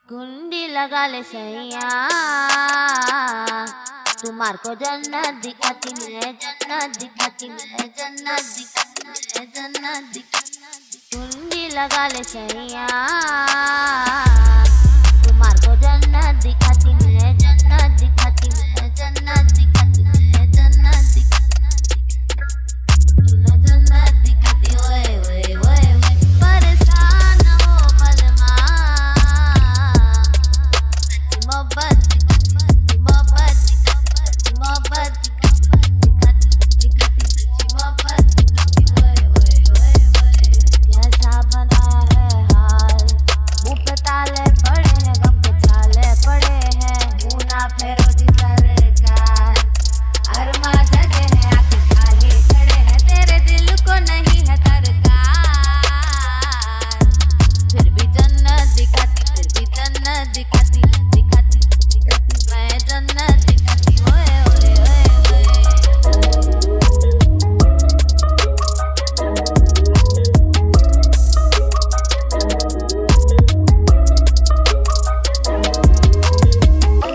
कुंडी लगा ले सैया, तुम्हार को जन्नत दिखाती मैं, जन्नत दिखाती मैं, जन्नत दिखाती मैं, जन्नत दिखाती। कुंडी लगा ले सैया, तुम्हार को जन्नत दिखाती मैं, जन्नत दिखाती मैं, जन्नत दिखाती मैं, जन्नत दिखाती, जन्नत दिखाती। ओए ओए ओए परेशान हो बलमा, मोहब्बत मोहब्बत मोहब्बत दिखाती सच्ची मोहब्बत दिखाती। ओए ओए ओए कैसा बना है हाल, मुँह पे ताले पड़े हैं, गम के छाले पड़े हैं, मुँह ना फेरो जी सरकार, अरमा जगे हैं आंखें खाली खड़े हैं, तेरे दिल को नहीं है तरकार, फिर भी जन्नत दिखाती, फिर भी जन्नत दिखाती, दिखाती दिखाती मैं जन्नत दिखाती। ओए ओए ओए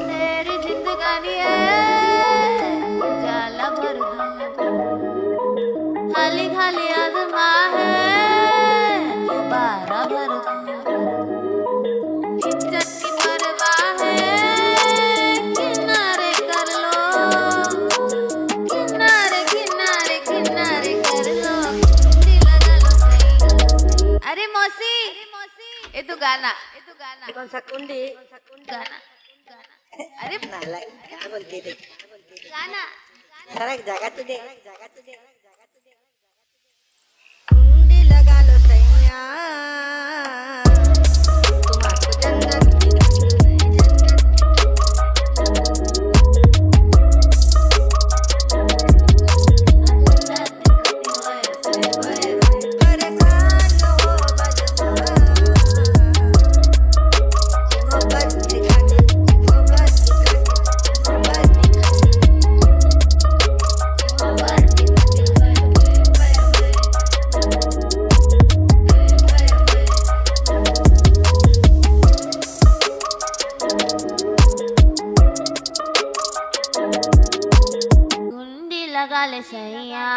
तेरी जिंदगानी है जाला भर दूं, खाली खाली आजमा है दोबारा भर दूं, इज्जत की परवाह है किनारे कर लो, किनारे किनारे किनारे कर लो, कुंडी लगा लो सही। अरे मौसी ये तो गाना, ये तो गाना। कौन सा कुंडी? गाना अरे नालायक, क्या बोलती थी? गाना सरक जागा तुझे, कुंडी लगा लो सैया, तुम्हारे जन्नत परेशान हो बलमा, मोहब्बत दिखाती, मोहब्बत दिखाती, मोहब्बत कुंडी लगा ले सैया,